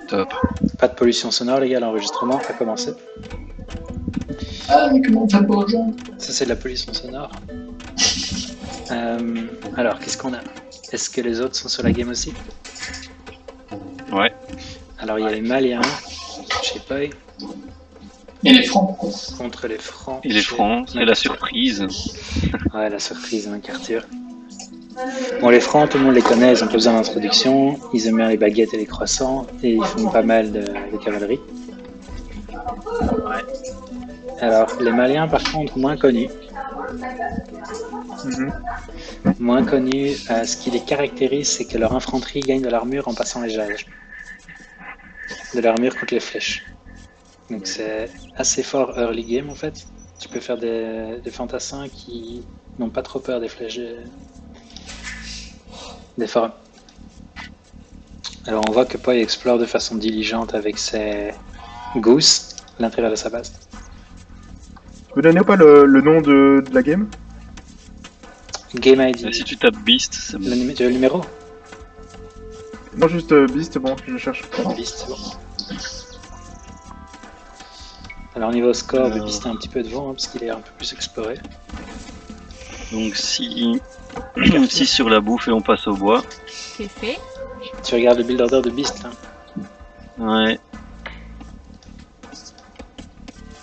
Top. Pas de pollution sonore, les gars, l'enregistrement a commencé. Ah, mais comment on fait pour rejoindre? Ça, c'est de la pollution sonore. Alors, qu'est-ce qu'on a? Est-ce que les autres sont sur la game aussi? Ouais. Alors, il y a les Maliens chez Poi Et les francs. contre les Francs. Et les chez francs, c'est la McArthur. surprise. Ouais, la surprise, McArthur. Bon, les Francs, tout le monde les connaît, ils ont pas besoin d'introduction. Ils aiment bien les baguettes et les croissants, et ils font pas mal de cavalerie. Alors, les Maliens, par contre, moins connus. Moins connus, ce qui les caractérise, c'est que leur infanterie gagne de l'armure en passant les jages. De l'armure contre les flèches. Donc c'est assez fort early game en fait. Tu peux faire des fantassins qui n'ont pas trop peur des flèches des forums. Alors on voit que Poi explore de façon diligente avec ses gousses l'intérieur de sa base. Tu peux donner ou pas le nom de la game? Game ID. Si tu tapes Beast, c'est bon. Tu veux le numéro? Non, juste Beast, bon, je cherche. Beast, c'est bon. Alors niveau score, le Beast est un petit peu devant hein, parce qu'il est un peu plus exploré. Donc si sur la bouffe et on passe au bois. C'est fait. Tu regardes le build order de Beast là. Ouais.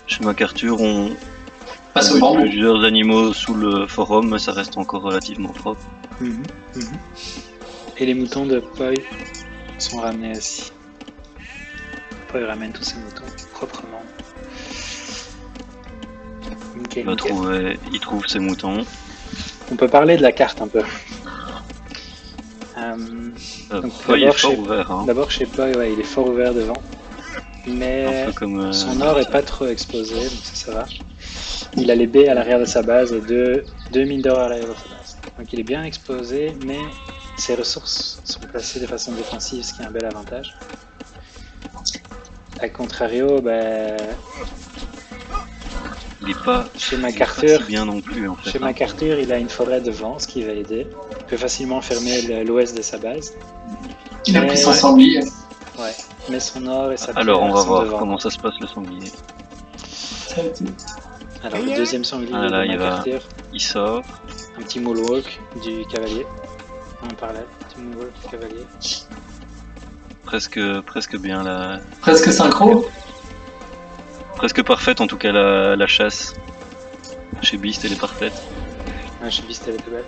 Chez McArthur, on Passe au met bambou. plusieurs animaux sous le forum, mais ça reste encore relativement propre. Et les moutons de Poi sont ramenés aussi. Poi ramène tous ses moutons proprement. Nickel, nickel. Il trouve ses moutons. On peut parler de la carte un peu. Donc, Poi est d'abord fort chez- ouvert. Hein. D'abord chez Poi, ouais, il est fort ouvert devant. Mais Un peu comme, son or est pas trop exposé, donc ça va. Il a les baies à l'arrière de sa base et deux mines d'or à l'arrière de sa base. Donc il est bien exposé, mais ses ressources sont placées de façon défensive, ce qui est un bel avantage. A contrario, il est pas, chez il est pas McArthur, si bien non plus en fait. chez hein. McArthur, il a une forêt devant, ce qui va aider. Il peut facilement fermer l'ouest de sa base. Il a Mais- pris son sanglier. Ouais, mais son or et sa Alors on pierre va sont voir devant. comment ça se passe le sanglier. Alors le deuxième sanglier Ah là, de il va- McArthur, Il sort. un petit moonwalk du cavalier. On en parlait, petit moonwalk du cavalier. Presque bien la. Presque synchro. Presque parfaite en tout cas la chasse. Chez Beast elle est parfaite. Ah, je suis Beast, elle était belle.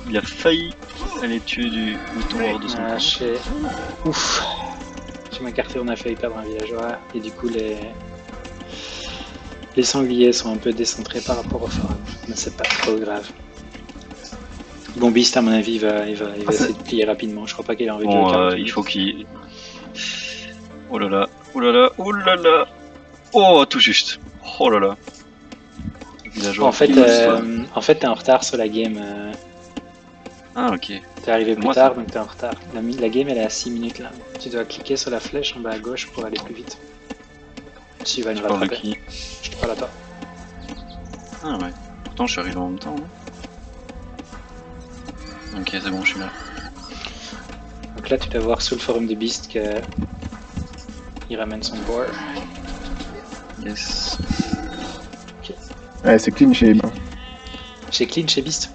Il a failli aller tuer du mouton hors de son Ah, camp. chez McArthur, on a failli perdre un villageois et du coup les sangliers sont un peu décentrés par rapport au forum, mais c'est pas trop grave. Bon, Beast, à mon avis, il va essayer de plier rapidement. Je crois pas qu'il a envie de jouer Bon, 40 il minutes. faut qu'il. Oh là là, oh là là, oh là là. Oh, tout juste. Oh là là. Villageois. En fait, t'es en retard sur la game. Ah, ok. T'es arrivé plus Moi, tard, ça- donc t'es en retard. La game, elle est à 6 minutes là. Tu dois cliquer sur la flèche en bas à gauche pour aller plus vite. Tu vas nous Je parle de rattraper. qui? Je te parle à toi. Ah ouais. Pourtant, je suis arrivé en même temps. Hein. Ok, c'est bon, je suis là. Donc là, tu dois voir sous le forum de Beast que il ramène son board. Yes. Ouais, c'est clean chez. Chez Clean, chez Beast.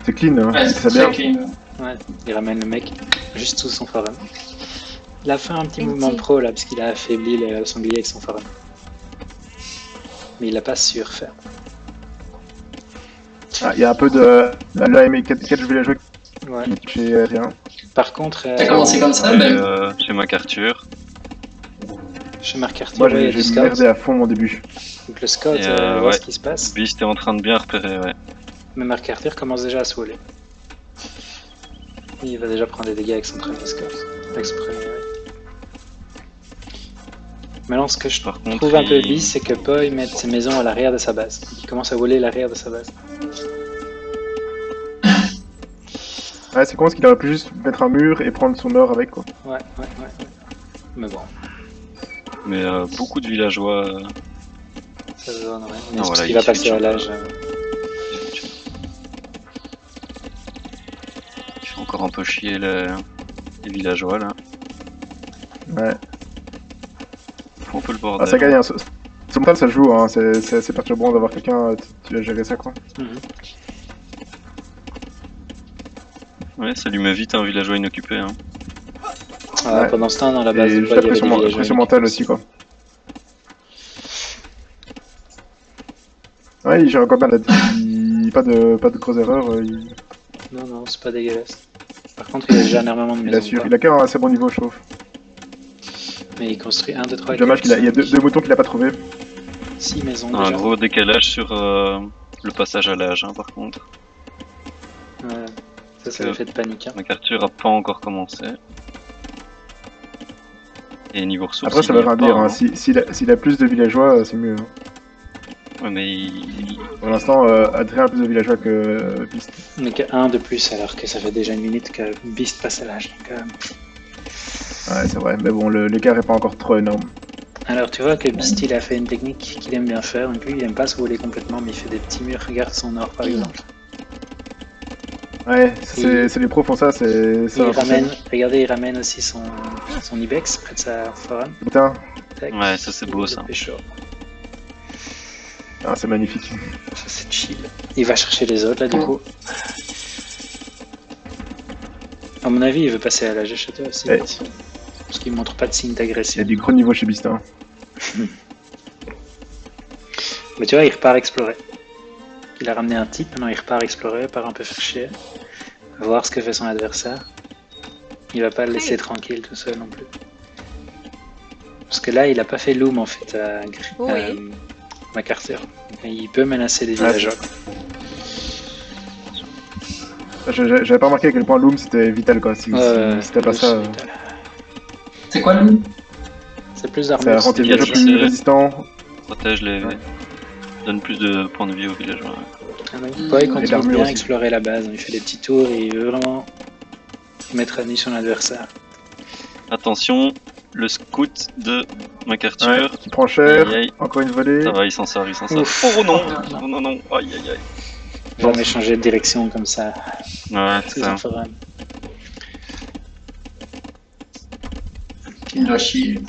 C'est clean, hein. Ouais, c'est ça c'est bien. clean. Ouais, il ramène le mec juste sous son forum. Il a fait un petit Ok. mouvement de pro là, parce qu'il a affaibli le sanglier avec son forum. Mais il l'a pas su refaire. Ah, il y a un peu de. Là, il met 4 villageois Ouais. chez rien. Par contre, T'as commencé comme ça, Et, Ben? chez McArthur. chez Marc Arthur, Moi, ouais, il y a du j'ai scout. merdé à fond mon début. Donc le scout Et, voit ouais. ce qui se passe. Beast est en train de bien repérer, ouais. Mais Marc Arthur commence déjà à se voler. Il va déjà prendre des dégâts avec son premier scout. Avec son premier, ouais. Maintenant, ce que je Par contre, trouve un peu il- bis, c'est que Poi met ses maisons à l'arrière de sa base. Il commence à voler l'arrière de sa base. Ouais, c'est con parce qu'il aurait pu juste mettre un mur et prendre son or avec, quoi. Ouais. Mais bon, Mais beaucoup de villageois. ça se donne, ouais. Mais Ah, c'est parce voilà, qu'il va il passer fait à du l'âge. Il fait encore un peu chier les villageois là. Ouais. Faut un peu le Ah, bordel. ça gagne, hein. Ce mental, ça joue, hein. C'est assez perturbant d'avoir quelqu'un, tu vas gérer ça, quoi. Mhm. Ouais, ça lui met vite un villageois inoccupé. Hein. Ouais. Pendant ce temps, dans la base Et de juste bois, la il y avait des villageois pression inoccupés mentale aussi, quoi. Ouais, il gère encore bien, pas de grosses erreurs, Non, c'est pas dégueulasse. Par contre, il a déjà énormément de il maisons. assure. Il a qu'un assez bon niveau, je trouve. Mais il construit 1, 2, 3, 4, Dommage qu'il y a deux moutons qu'il a pas trouvé. 6 maisons Un déjà. gros décalage sur le passage à l'âge, hein, par contre. Ouais. Ça m'a fait de panique. Hein. MacArthur a pas encore commencé. Et niveau ressources, Après, ça il veut y a rien pas, dire, hein. hein. S'il a plus de villageois, c'est mieux. Hein. Ouais, mais Pour l'instant, Adrien a plus de villageois que Beast. Mais qu'un de plus, alors que ça fait déjà une minute que Beast passe à l'âge. Donc, Ouais, c'est vrai, mais bon, l'écart est pas encore trop énorme. Alors tu vois que Beast il a fait une technique qu'il aime bien faire, donc lui il aime pas se voler complètement mais il fait des petits murs, regarde son or par exemple. Ouais, c'est les pros font ça, c'est ça. Regardez, il ramène aussi son Ibex près de sa forum. Putain, Tac. ouais, ça c'est beau ça. ah, c'est magnifique. Ça c'est chill. Il va chercher les autres là du coup. À mon avis il veut passer à l'âge de château aussi. Ouais. Parce qu'il montre pas de signe Il y d'agression. a du gros niveau chez Beast. Hein. Mais tu vois, il repart explorer. Il a ramené un type, maintenant il repart explorer, part un peu faire chier. Voir ce que fait son adversaire. Il va pas le laisser tranquille tout seul non plus. Parce que là, il a pas fait Loom en fait à MacArthur. Mais il peut menacer des villageois. J'avais pas remarqué à quel point Loom c'était vital quoi. Si t'as pas ça, C'est quoi le loup? c'est plus ça d'armure. rend tes c'est villageois bien, plus c'est- résistants. Protège les. Ouais. Donne plus de points de vie aux villageois. Ouais, il continue de l'armure bien aussi. explorer la base. Il fait des petits tours et il veut vraiment mettre à nu son adversaire. Attention, le scout de MacArthur. Ouais, qui prend cher, Aïe, aïe. encore une volée. Ça va, il s'en sort, il s'en sort. Ouf. Oh non, Oh, non, non, non, aïe, aïe, aïe. Jamais changer de direction comme ça. Ouais, c'est C'est ça. un forum. Il doit chier.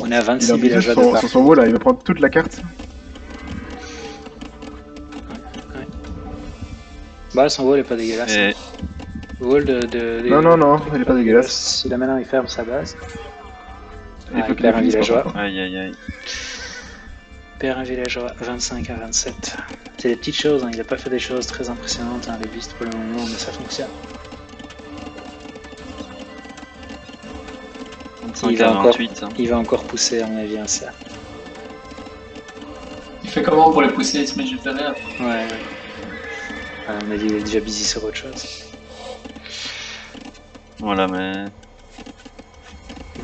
On est à Il 26 a villageois de sur part. son wall là, il va prendre toute la carte. Bah, son wall est pas dégueulasse. Et Hein. Wall de- Non, il est pas dégueulasse. Si là maintenant il ferme sa base, Il Ah, faut il qu'il perd un finisse, villageois. par contre. aïe, aïe, aïe. perd un villageois 25 à 27. C'est des petites choses, hein. Il a pas fait des choses très impressionnantes, hein, les Beasts pour le moment, mais ça fonctionne. 25 Il à va encore- 28. Hein. Il va encore pousser à mon avis un ça. Il fait comment pour les pousser? Il se met juste derrière. Ouais. À mon avis, il est déjà busy sur autre chose. Voilà, mais.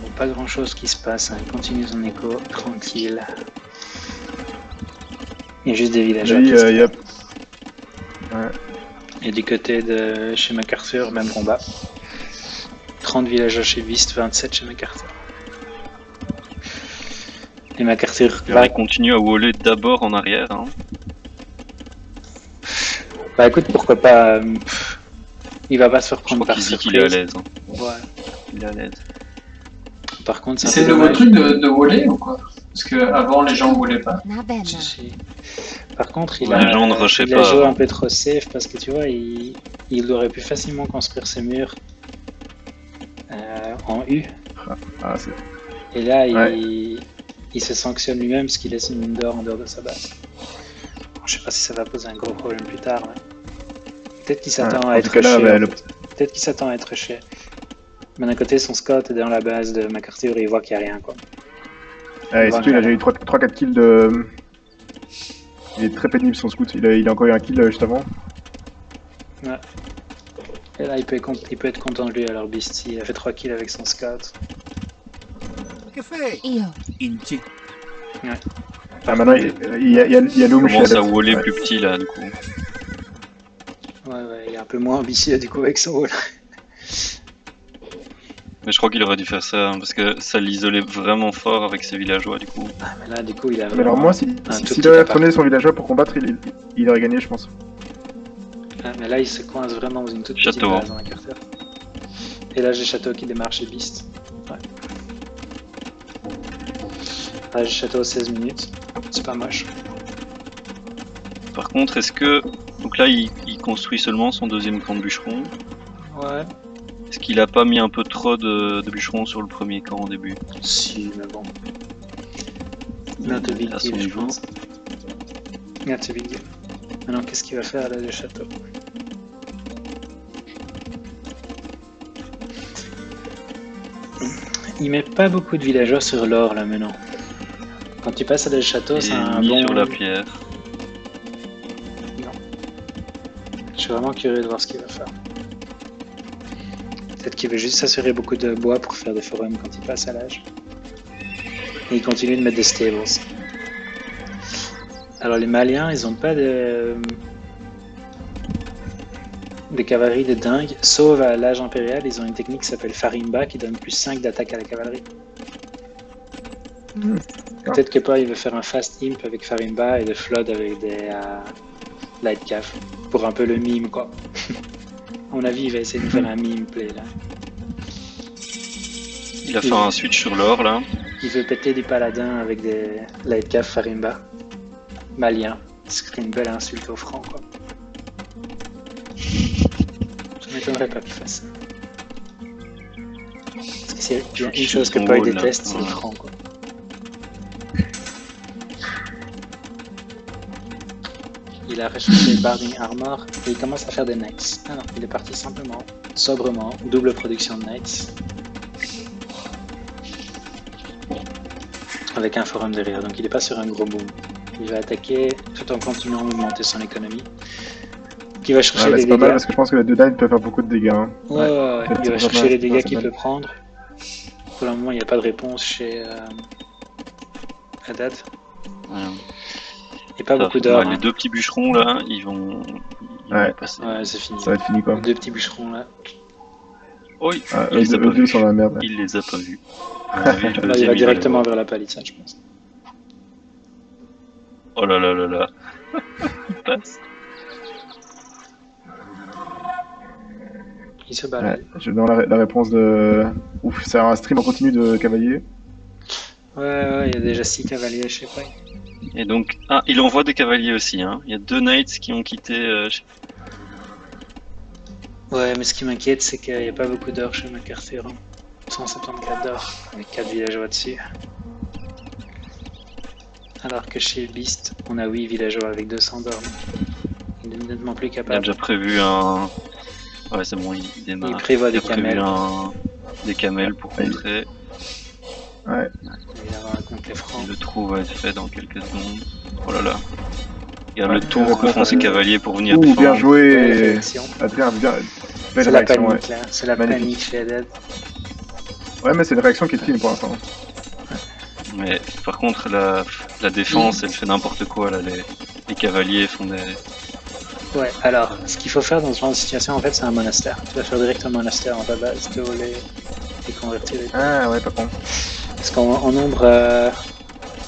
Bon, pas grand chose qui se passe, hein. Il continue son écho, tranquille. Il y a juste des villageois. Oui, qui se- il y a... Et du côté de chez MacArthur, même combat. 30 villageois chez Beast, 27 chez MacArthur. Et MacArthur Il continue à waller d'abord en arrière. Hein. Bah écoute, pourquoi pas. Il va pas se faire Je prendre crois par qu'il dit qu'il est à surprise. l'aise. Hein. Ouais. Il est à l'aise. Par contre, C'est un peu le nouveau dommage. truc de voler ou quoi? Parce que avant les gens voulaient pas. Na bene. Si, si. Par contre, il Ouais, a, les gens ne rushaient il a pas joué avant. un peu trop safe parce que tu vois, il aurait pu facilement construire ses murs en U. Ah, c'est... Et là, Ouais. il se sanctionne lui-même parce qu'il laisse une mine d'or en dehors de sa base. Bon, je sais pas si ça va poser un gros problème plus tard. Mais... Peut-être qu'il s'attend Ouais, à en être tout cas, là, rushé, bah, en le- fait. Peut-être qu'il s'attend à être rushé. Mais d'un côté, son scout est dans la base de MacArthur et il voit qu'il n'y a rien. Quoi. Ouais, et Voilà. surtout, il a déjà eu 3-4 kills de... Il est très pénible son scout, il a encore eu un kill juste avant. Et là, il peut être content de lui alors Beast. Il a fait 3 kills avec son scout. Che fai? Io. Inci. Ah, maintenant, il y a Loom Il chez commence à Adepte. waller Ouais. plus petit là, du coup. Ouais, il est un peu moins ambitieux du coup avec son wall. Mais je crois qu'il aurait dû faire ça, hein, parce que ça l'isolait vraiment fort avec ses villageois, du coup. Ah, mais là, du coup, il a. Mais alors vraiment moi, un tout s'il petit avait appart. prenait son villageois pour combattre, il aurait gagné, je pense. Ah, mais là, il se coince vraiment dans une toute Château. petite base en MacArthur. Et là, j'ai Château qui démarre chez Beast. Ouais. Âge du château 16 minutes. C'est pas moche. Par contre, est-ce que... Donc là, il construit seulement son deuxième camp de bûcherons. Ouais. Est-ce qu'il a pas mis un peu trop de bûcherons sur le premier camp au début? Si, mais bon. Not a big À son deal, je niveau. pense. Not a big deal. Maintenant, qu'est-ce qu'il va faire là, le château? Il met pas beaucoup de villageois sur l'or là maintenant. Quand tu passes à le château, Et c'est un mis bon. sur la pierre. Je suis vraiment curieux de voir ce qu'il va faire. Peut-être qu'il veut juste s'assurer beaucoup de bois pour faire des forums quand il passe à l'âge. Et il continue de mettre des stables. Alors les Maliens, ils ont pas de cavalerie de dingue, sauf à l'âge impérial, ils ont une technique qui s'appelle Farimba qui donne plus 5 d'attaque à la cavalerie. Peut-être que pas il veut faire un fast imp avec Farimba et de flood avec des light cav pour un peu le mime quoi. À mon avis, il va essayer de faire un meme play là. Il a fait un switch sur l'or là. Il veut péter des paladins avec des light cav Farimba. Malien. Ce serait une belle insulte au franc quoi. Je m'étonnerais pas qu'il fasse ça. Parce que c'est bien une chose que Son Poi rôle, là. déteste, c'est le Ouais. franc quoi. Il a recherché Barding Armor et il commence à faire des Knights. Ah non, il est parti simplement, sobrement, double production de Knights. Avec un forum derrière, donc il n'est pas sur un gros boom. Il va attaquer tout en continuant d'augmenter son économie. Qui va chercher Ouais, les c'est pas mal dégâts. parce que je pense que les deux dames peuvent faire beaucoup de dégâts. Hein. Ouais. C'est Il va pas chercher mal, les dégâts c'est qu'il pas peut mal. prendre. Pour le moment, il n'y a pas de réponse chez Haddad. Ouais. Et pas Ça, beaucoup d'or. Les deux petits bûcherons là, ils vont Ouais. y passer. Ouais, c'est fini. Ça va être fini quoi. Les deux petits bûcherons là. Oui, Ah, il les a pas eux deux vus. sont dans la merde. Il les a pas vus. À mon avis, le Là, il deuxième, va les directement voir. vers la palissade, je pense. Oh là là là là. Il passe. Il se Ouais, balade. je donne la réponse de. Ouf, c'est un stream en continu de cavalier. Ouais, il y a déjà 6 cavaliers, je sais pas. Et donc, ah, il envoie des cavaliers aussi. Hein. Il y a 2 knights qui ont quitté. Ouais, mais ce qui m'inquiète, c'est qu'il n'y a pas beaucoup d'or chez MacArthur. 174 d'or, avec 4 villageois dessus. Alors que chez Beast, on a 8 villageois avec 200 d'or. Il est nettement plus Il a capable. déjà prévu un. Ouais, c'est bon, il démarre. Il prévoit Il des a prévu camels. des camels pour Ouais. contrer. Ouais. Évidemment, contre les francs. Le trou va être fait dans quelques secondes. Oh là là. Regarde Ouais. le tour que font ces cavaliers pour venir Ouh, bien défendre. Belle joué. réaction. Adrien, bien. Belle C'est la réaction, ouais. panique là, c'est la Magnifique. panique chez Haddad. Ouais, mais c'est une réaction qui est clean pour l'instant. Mais par contre, la défense, elle fait n'importe quoi là. Les cavaliers font des. Ouais, alors, ce qu'il faut faire dans ce genre de situation, en fait, c'est un monastère. Tu vas faire direct un monastère en ta base, de les convertir. Ah, ouais, pas con. Parce qu'en nombre,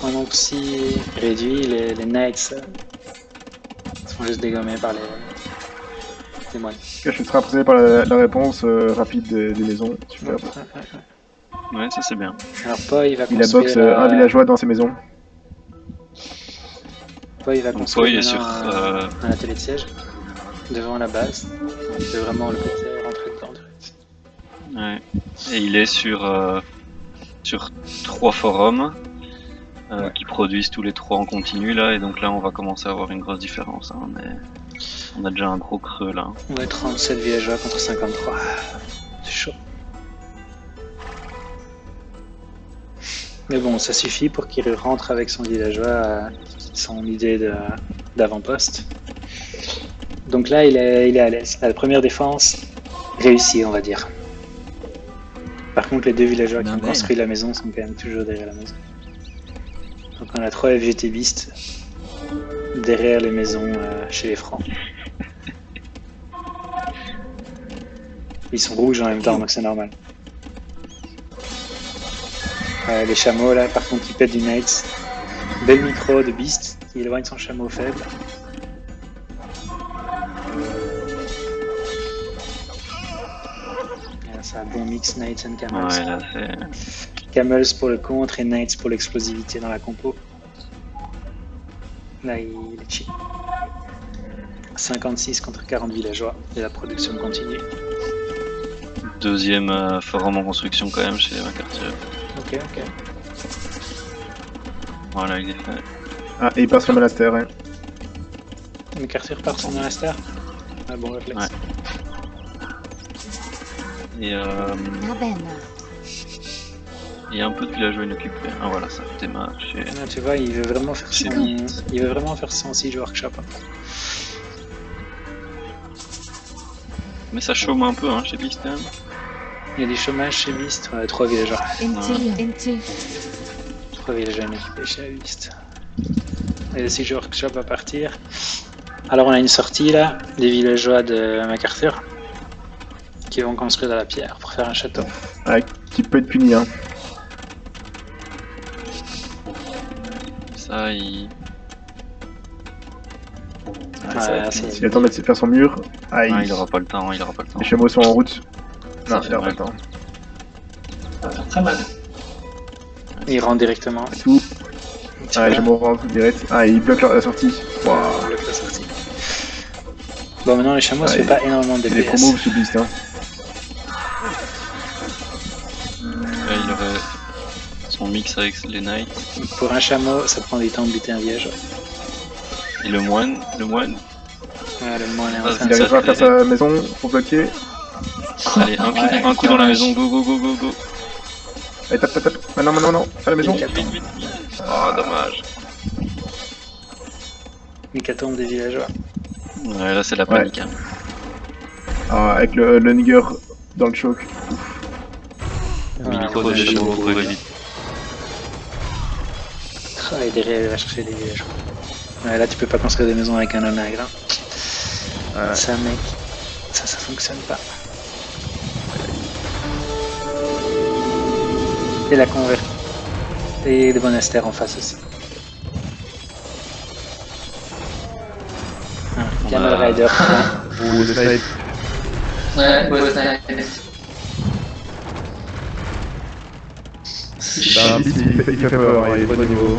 nombre si réduit, les knights sont juste dégommés par les moines. Je suis très impressionné par la réponse rapide des maisons. Super. Ouais, ça c'est bien. Alors, Poi il va Il a construire, box un villageois dans ses maisons. Poi il va Donc, construire Poi est sur, maintenant un atelier de siège devant la base. On peut vraiment le péter, rentrer dedans. Ouais. Et il est sur 3 forums qui produisent tous les 3 en continu là, et donc là on va commencer à avoir une grosse différence. Hein, mais on a déjà un gros creux là. Ouais, 37 villageois contre 53. C'est chaud. Mais bon, ça suffit pour qu'il rentre avec son villageois, son idée d'avant-poste. Donc là, il est à l'aise. La première défense réussie, on va dire. Par contre, les deux villageois qui ont Bene. construit la maison sont quand même toujours derrière la maison. Donc on a 3 FGT Beast derrière les maisons chez les Francs. Ils sont rouges en même temps, donc c'est normal. Les chameaux là, par contre, ils pètent du Knights. Bel micro de Beast qui éloigne son chameau faible. C'est un bon mix Knights and Camels. Ouais, là c'est. Camels pour le contre et Knights pour l'explosivité dans la compo. Là, il est cheap. 56 contre 40 villageois et la production continue. Deuxième forum en construction quand même chez MacArthur. Ok, ok. Voilà, il est fait. Ah, et il passe le monastère, hein. MacArthur part son monastère. Ah, bon réflexe. Ouais. Et Va bene. il y a un peu de villageois inoccupés. Ah voilà, ça démarre chez. Ah, tu vois, il veut vraiment faire C'est son, il veut vraiment faire son siege workshop. Hein. Mais ça chôme un peu hein, chez Beast quand même. Il y a du chômage chez Beast. Ouais, 3 villageois. Inti. 3 villageois inoccupés chez Beast. Et le siege workshop va partir. Alors on a une sortie là, des villageois de MacArthur qui vont construire de la pierre pour faire un château. Ah, qui peut être puni, hein. Ça, il. Ouais, ça, c'est- S'il attend de faire son mur, ah, il aura pas le temps, il aura pas le temps. les chameaux sont en route. Ça Non, fait il aura pas mal. le temps. Ça va faire très mal. Il rentre directement. Tout. Tu Ah, les vois, chameaux rentrent direct. Ah, il bloque la sortie. Waouh. on bloque la sortie. Bon, maintenant les chameaux ça Ah, fait et- pas énormément de C'est des DPS. promos chez Beast, hein. Là, il aurait son mix avec les knights. Pour un chameau, ça prend du temps de buter un villageois. Et le moine, Ouais, le moine est en Ah, train Il de... arrivera à faire sa maison pour bloquer. Allez, un coup dans la maison, go go go go go. Allez, tape, tape, tape. Maintenant, maintenant, non. À la maison. Vite, vite, vite, vite. Oh, dommage. Hécatombe des villageois. Ouais, là c'est la panique. Hein. Ah, avec le Nigger dans le choke. Il Ouais, creuse les chameaux pour aller vite. Et derrière, il va chercher des villageois. Ouais, là, tu peux pas construire des maisons avec un onagre. Hein. Ouais. Ça, mec, ça fonctionne pas. Et la convert. Et des monastères en face aussi. On Camel a- Rider. Ou le snipe. Ouais, ouais, Bah, Beast, il fait peur, hein, il est de bon niveau.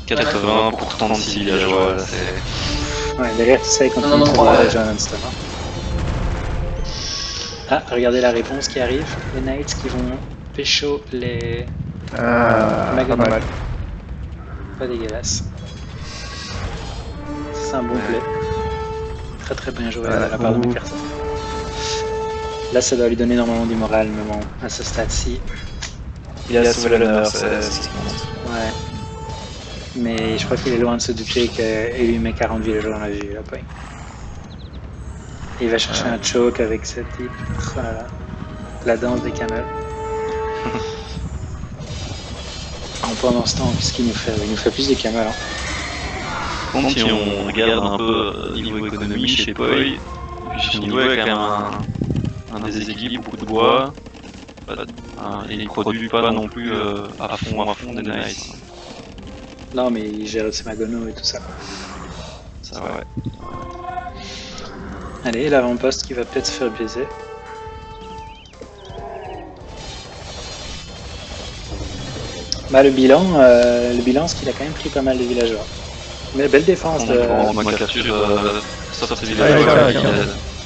80 pour 36 villageois, là c'est. Ouais, derrière tout ça, il continue Non, non, de non, prendre ouais. déjà non-stop. Hein. Ah, regardez la réponse qui arrive. Les Knights qui vont pécho les... Ah, pas mal. Pas dégueulasse. C'est un bon play. Très très bien joué de la part de bon MacArthur. Là, ça doit lui donner normalement du moral, mais bon, à ce stade-ci. Il a sauvé l'honneur, c'est Ouais. Mais je crois qu'il est loin de se douter qu'il met 40 villageois dans la vue, là, point. Il va chercher un choke avec ce type. Oh là là. La danse des camels. Pendant ce temps, qu'est-ce qu'il nous fait? Il nous fait plus des camels. Hein. Contre, si on regarde un peu niveau économie chez Poi, chez niveau il y a quand même un déséquilibre, beaucoup de bois. Et il produit pas non plus à fond des knights. Non, mais il gère ses magonos et tout ça. Ça va, ouais. Allez, l'avant-poste qui va peut-être se faire baiser. Bah, le bilan, c'est qu'il a quand même pris pas mal de villageois. Mais belle défense de... MacArthur sort ses Ouais, villageois.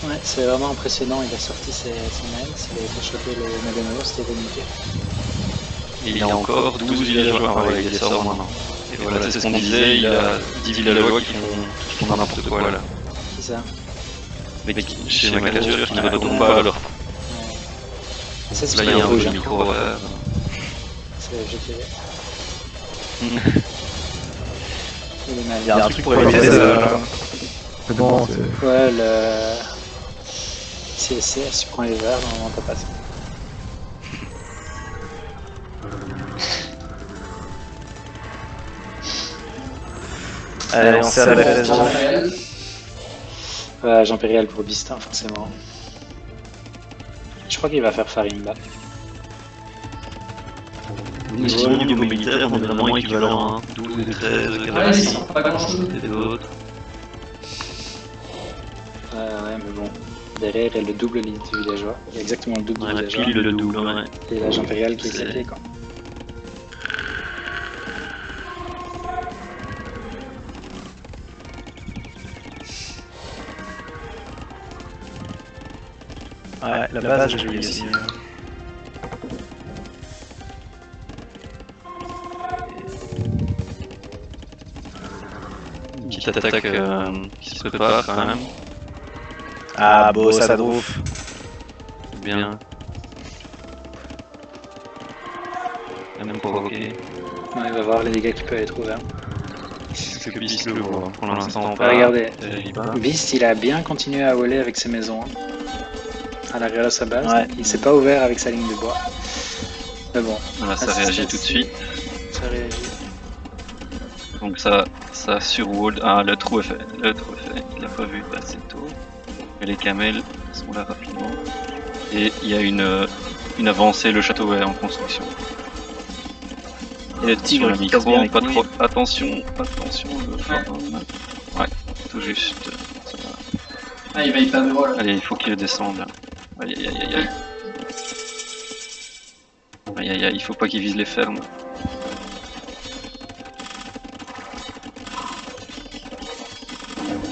Ouais, c'est vraiment impressionnant. Il a sorti ses knights, il a été choper les magonos, c'était nickel. Et il y a encore 12 villageois, enfin, voilà, il les sort maintenant. Et voilà, c'est ce qu'on disait, il a 10 villageois qui font n'importe quoi là. C'est ça. Mais chez MacArthur qui ne répondent pas à leur. Ça, c'est Là, il y a un peu rouge. de Hein. micro. C'est GTV. Il est mal. Il y a un truc pour éviter ça. C'est bon, c'est... Ouais, le... CSC, tu prends les verres, normalement t'as pas ça. Allez, on serre la fête. Ouais, Jean-Périal pour Bistin, forcément. Je crois qu'il va faire Farimba. Niveau militaire, on est vraiment équivalent. Hein. 12 et 13, Ouais, 86 c'est pas grand chose. et d'autres. Ouais, mais bon. Derrière, il y a le double du villageois. Il y a exactement le double On du aurait villageois. pile le double, ouais. Et l'âge impérial qui est C'est- éclaté, quoi. Ouais, la base, j'ai vu aussi. Une petite attaque qui se prépare quand même. Ah, beau, ça drouf. Bien. Même provoqué. Ouais, il va voir les dégâts qu'il peut aller trouver. Hein. C'est que Beast le voit. Pour l'instant, Ah, pas. regardez. Il va. Beast, il a bien continué à voler avec ses maisons. Hein. À l'arrière de sa base. Ouais. Il s'est pas ouvert avec sa ligne de bois. Mais bon, Voilà, ça Ah, c'est réagit assez- tout de suite. ça réagit. Donc ça surwall. Ah, le trou est fait. Le trou est fait. Il l'a pas vu passer tôt. Et les camels sont là rapidement. Et il y a une avancée. Le château est en construction. Et le Sur tigre le qui casse bien micro, les pas couilles. trop. Attention, attention. Ouais, tout juste. Ça va. Ah, il va y perdre le rôle. Allez, il faut qu'il descende là. Aïe aïe aïe aïe. Aïe aïe aïe, il faut pas qu'il vise les fermes.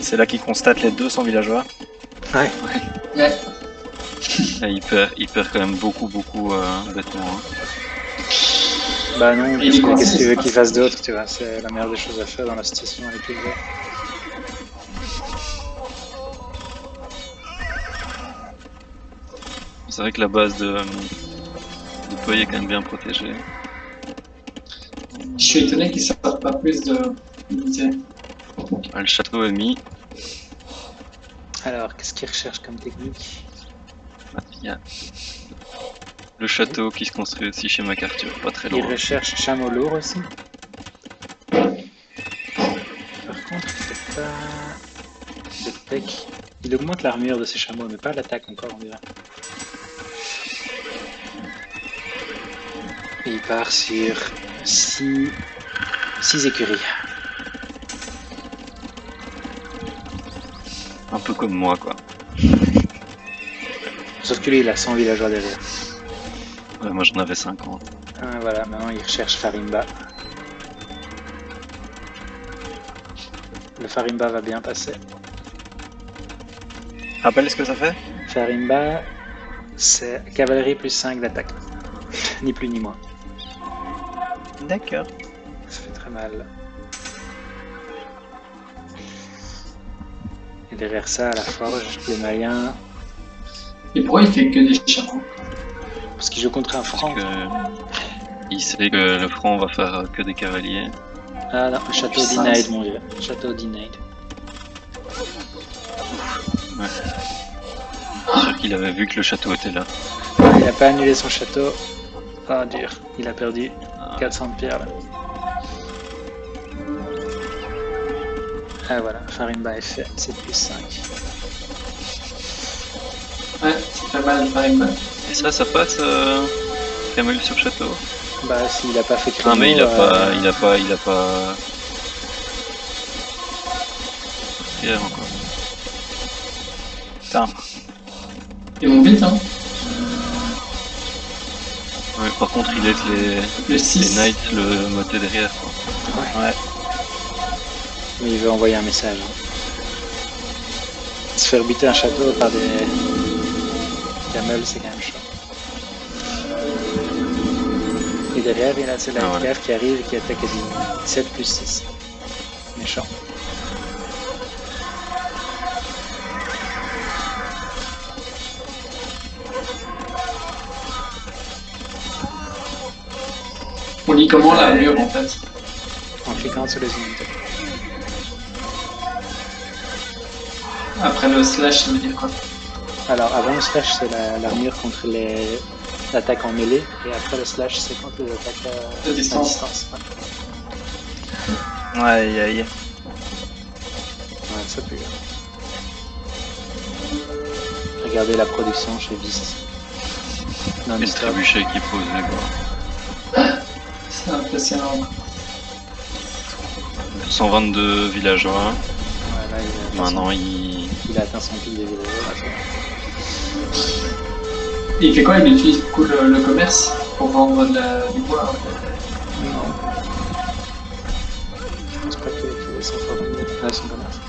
C'est là qu'il constate les 200 villageois. Ouais. Là, il perd quand même beaucoup bêtement. Hein. Bah non, Il parce est que coincé, qu'est-ce que tu veux c'est qu'il pas- fasse d'autre, tu vois. C'est la meilleure des choses à faire dans la situation avec les gars. C'est vrai que la base de Toy est quand même bien protégée. Je suis étonné qu'ils sortent pas plus de unités. Ah, le château est mis. Alors, qu'est-ce qu'il recherche comme technique? Il y a le château qui se construit aussi chez MacArthur, pas très Il loin. recherche chameau lourd aussi. Par contre, c'est pas de tech. Il augmente l'armure de ses chameaux, mais pas l'attaque encore, on dirait. Et il part sur 6 écuries. Un peu comme moi quoi. Sauf que lui, il a 100 villageois derrière. Ouais, moi j'en avais 50. Ah, voilà, maintenant il recherche Farimba. Le Farimba va bien passer. Rappelle ce que ça fait? Farimba, c'est cavalerie plus 5 d'attaque. Ni plus ni moins. D'accord. Ça fait très mal. Et derrière ça, à la forge, les Maliens, Et pourquoi il fait que des chameaux? parce qu'ils jouent contre un franc. Parce que il sait que le franc va faire que des cavaliers. Ah non, le château Puissance. denied, mon vieux. Château denied. C'est sûr qu'il avait vu que le château était là. Il n'a pas annulé son château. Ah, dur. Il a perdu 400 de pierres là. Ah voilà, Farimba est fait. C'est plus 5. Ouais, c'est pas mal, par exemple. Et ça passe Camel sur château. Bah, s'il a pas fait créneau, Non mais il a pas. Hier encore. Putain. Ils vont vite, hein. Ouais, par contre il laisse Le les 6. knights le moter derrière quoi. Ouais. Mais il veut envoyer un message. Se faire buter un château par des camels, c'est quand même chaud. Et derrière, il y a la Ah, voilà. qui arrive et qui attaque à 7 plus 6. Méchant. On lit comment l'armure en fait? En cliquant sur les unités. Après le slash, ça veut dire quoi? Alors, avant le slash, c'est l'armure contre l'attaque en mêlée. Et après le slash, c'est contre les attaques De distance. Ouais. Aïe aïe. Ouais, ça pue. Regardez la production chez Beast. Non, Et mais ce trébuchet qui pose quoi. C'est impressionnant. 122 villageois. Voilà, il a atteint Maintenant son, il. il a atteint son pic des villageois. Là, Et il fait quoi? Il utilise du coup le commerce pour vendre du bois. Non. Je pense pas qu'il ait son son commerce.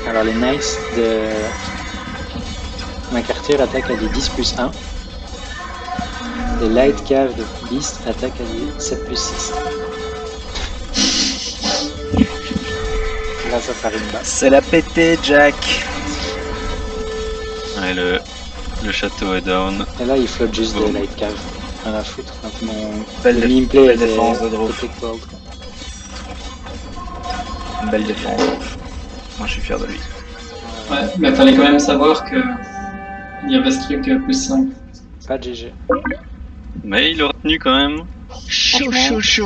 Alors les Knights de MacArthur attaquent à des 10+1. Les Light Cav de Beast attaquent à des 7+6. Grâce à Farimba. C'est la pété, Jack. Ouais, le château est down. Et là, il flotte juste Bon. des Light Cav. Rien à foutre. Donc mon Belle le gameplay belle était défense de Drove. Epic World. Une belle défense. Moi, je suis fier de lui. Ouais, mais fallait quand même savoir que il y avait ce truc +5. Pas de GG. Mais il a retenu quand même. Chaud, chaud, chaud.